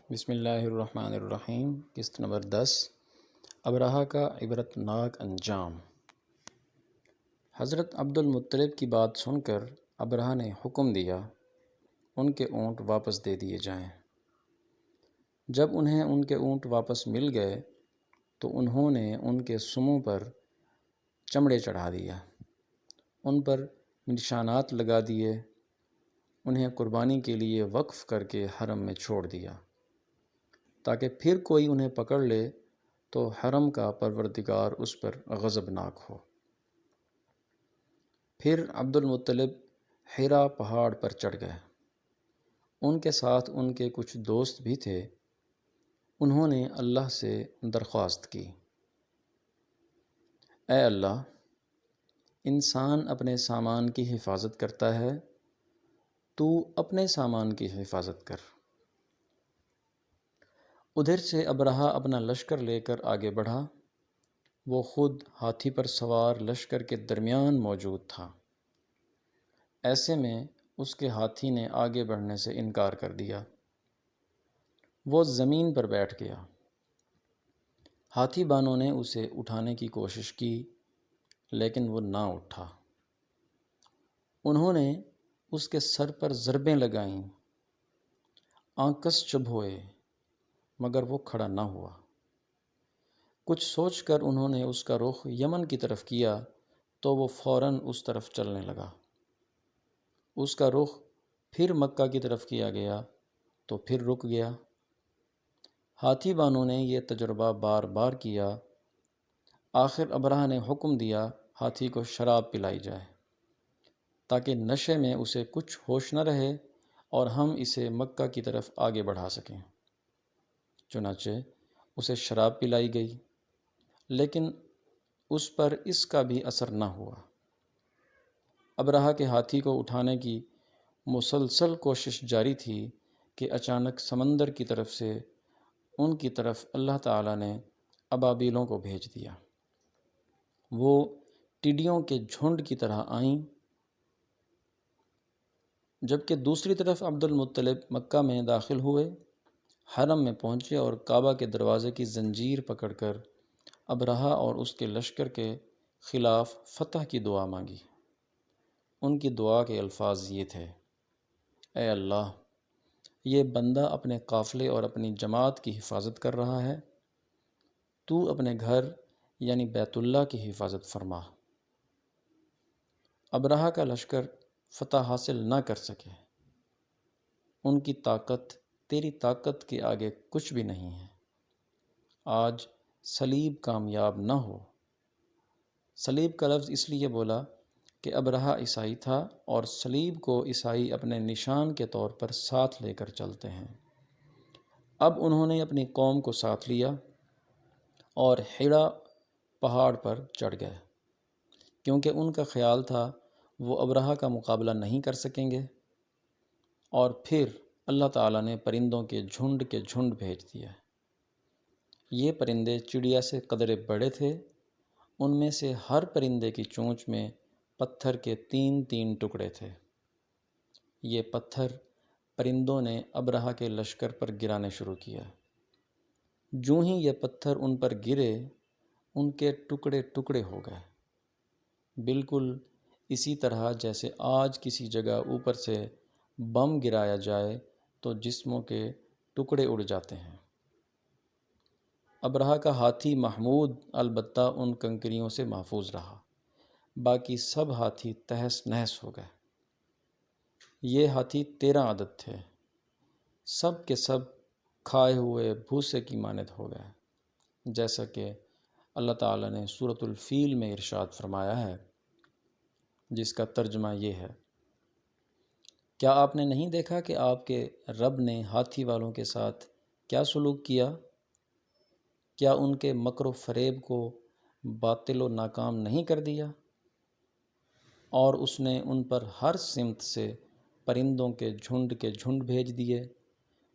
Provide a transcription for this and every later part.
بسم اللہ الرحمن الرحیم۔ قسط نمبر 10، ابرہہ کا عبرت ناک انجام۔ حضرت عبد المطلب کی بات سن کر ابرہہ نے حکم دیا ان کے اونٹ واپس دے دیے جائیں۔ جب انہیں ان کے اونٹ واپس مل گئے تو انہوں نے ان کے سموں پر چمڑے چڑھا دیا، ان پر نشانات لگا دیے، انہیں قربانی کے لیے وقف کر کے حرم میں چھوڑ دیا تاکہ پھر کوئی انہیں پکڑ لے تو حرم کا پروردگار اس پر غضبناک ہو۔ پھر عبد المطلب حرا پہاڑ پر چڑھ گئے۔ ان کے ساتھ ان کے کچھ دوست بھی تھے۔ انہوں نے اللہ سے درخواست کی، اے اللہ، انسان اپنے سامان کی حفاظت کرتا ہے، تو اپنے سامان کی حفاظت کر۔ ادھر سے ابرہہ اپنا لشکر لے کر آگے بڑھا۔ وہ خود ہاتھی پر سوار لشکر کے درمیان موجود تھا۔ ایسے میں اس کے ہاتھی نے آگے بڑھنے سے انکار کر دیا۔ وہ زمین پر بیٹھ گیا۔ ہاتھی بانوں نے اسے اٹھانے کی کوشش کی لیکن وہ نہ اٹھا۔ انہوں نے اس کے سر پر ضربیں لگائیں، آنکس چبھوئے، مگر وہ کھڑا نہ ہوا۔ کچھ سوچ کر انہوں نے اس کا رخ یمن کی طرف کیا تو وہ فوراً اس طرف چلنے لگا۔ اس کا رخ پھر مکہ کی طرف کیا گیا تو پھر رک گیا۔ ہاتھی بانوں نے یہ تجربہ بار بار کیا۔ آخر ابرہہ نے حکم دیا ہاتھی کو شراب پلائی جائے تاکہ نشے میں اسے کچھ ہوش نہ رہے اور ہم اسے مکہ کی طرف آگے بڑھا سکیں۔ چنانچہ اسے شراب پلائی گئی لیکن اس پر اس کا بھی اثر نہ ہوا۔ ابرہہ کے ہاتھی کو اٹھانے کی مسلسل کوشش جاری تھی کہ اچانک سمندر کی طرف سے ان کی طرف اللہ تعالیٰ نے ابابیلوں کو بھیج دیا۔ وہ ٹڈیوں کے جھنڈ کی طرح آئیں، جبکہ دوسری طرف عبد المطلب مکہ میں داخل ہوئے، حرم میں پہنچے اور کعبہ کے دروازے کی زنجیر پکڑ کر ابرہہ اور اس کے لشکر کے خلاف فتح کی دعا مانگی۔ ان کی دعا کے الفاظ یہ تھے، اے اللہ، یہ بندہ اپنے قافلے اور اپنی جماعت کی حفاظت کر رہا ہے، تو اپنے گھر یعنی بیت اللہ کی حفاظت فرما۔ ابرہہ کا لشکر فتح حاصل نہ کر سکے، ان کی طاقت تیری طاقت کے آگے کچھ بھی نہیں ہے۔ آج صلیب کامیاب نہ ہو۔ صلیب کا لفظ اس لیے بولا کہ ابرہہ عیسائی تھا اور صلیب کو عیسائی اپنے نشان کے طور پر ساتھ لے کر چلتے ہیں۔ اب انہوں نے اپنی قوم کو ساتھ لیا اور حرا پہاڑ پر چڑھ گئے، کیونکہ ان کا خیال تھا وہ ابرہہ کا مقابلہ نہیں کر سکیں گے۔ اور پھر اللہ تعالیٰ نے پرندوں کے جھنڈ بھیج دیا۔ یہ پرندے چڑیا سے قدرے بڑے تھے۔ ان میں سے ہر پرندے کی چونچ میں پتھر کے 3 ٹکڑے تھے۔ یہ پتھر پرندوں نے ابرہہ کے لشکر پر گرانے شروع کیا۔ جوں ہی یہ پتھر ان پر گرے، ان کے ٹکڑے ٹکڑے ہو گئے، بالکل اسی طرح جیسے آج کسی جگہ اوپر سے بم گرایا جائے تو جسموں کے ٹکڑے اڑ جاتے ہیں۔ ابرہہ کا ہاتھی محمود البتہ ان کنکریوں سے محفوظ رہا، باقی سب ہاتھی تہس نہس ہو گئے۔ یہ ہاتھی 13 عدد تھے، سب کے سب کھائے ہوئے بھوسے کی مانند ہو گئے، جیسا کہ اللہ تعالیٰ نے سورۃ الفیل میں ارشاد فرمایا ہے، جس کا ترجمہ یہ ہے، کیا آپ نے نہیں دیکھا کہ آپ کے رب نے ہاتھی والوں کے ساتھ کیا سلوک کیا؟ کیا ان کے مکر و فریب کو باطل و ناکام نہیں کر دیا؟ اور اس نے ان پر ہر سمت سے پرندوں کے جھنڈ بھیج دیے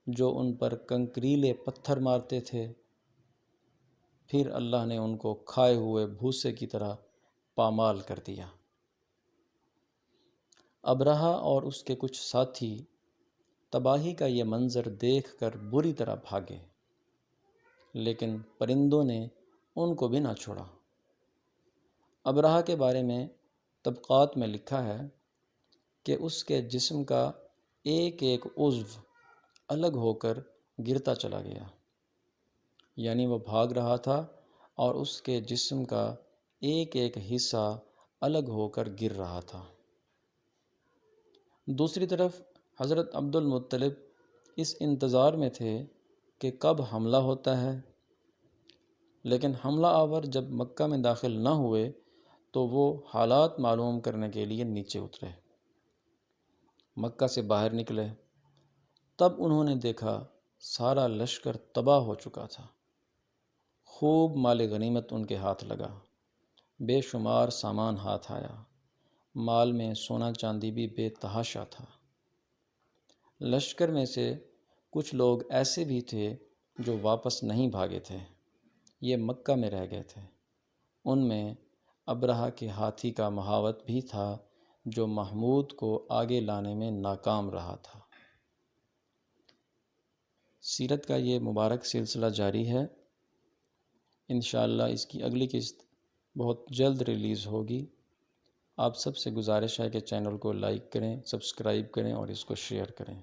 جو ان پر کنکریلے پتھر مارتے تھے۔ پھر اللہ نے ان کو کھائے ہوئے بھوسے کی طرح پامال کر دیا۔ ابرہہ اور اس کے کچھ ساتھی تباہی کا یہ منظر دیکھ کر بری طرح بھاگے، لیکن پرندوں نے ان کو بھی نہ چھوڑا۔ ابرہہ کے بارے میں طبقات میں لکھا ہے کہ اس کے جسم کا ایک ایک عضو الگ ہو کر گرتا چلا گیا، یعنی وہ بھاگ رہا تھا اور اس کے جسم کا ایک ایک حصہ الگ ہو کر گر رہا تھا۔ دوسری طرف حضرت عبد المطلب اس انتظار میں تھے کہ کب حملہ ہوتا ہے، لیکن حملہ آور جب مکہ میں داخل نہ ہوئے تو وہ حالات معلوم کرنے کے لیے نیچے اترے، مکہ سے باہر نکلے۔ تب انہوں نے دیکھا سارا لشکر تباہ ہو چکا تھا، خوب مال غنیمت ان کے ہاتھ لگا، بے شمار سامان ہاتھ آیا، مال میں سونا چاندی بھی بے تحاشا تھا۔ لشکر میں سے کچھ لوگ ایسے بھی تھے جو واپس نہیں بھاگے تھے، یہ مکہ میں رہ گئے تھے۔ ان میں ابرہہ کے ہاتھی کا مہاوت بھی تھا جو محمود کو آگے لانے میں ناکام رہا تھا۔ سیرت کا یہ مبارک سلسلہ جاری ہے، انشاءاللہ اس کی اگلی قسط بہت جلد ریلیز ہوگی۔ آپ سب سے گزارش ہے کہ چینل کو لائک کریں، سبسکرائب کریں اور اس کو شیئر کریں۔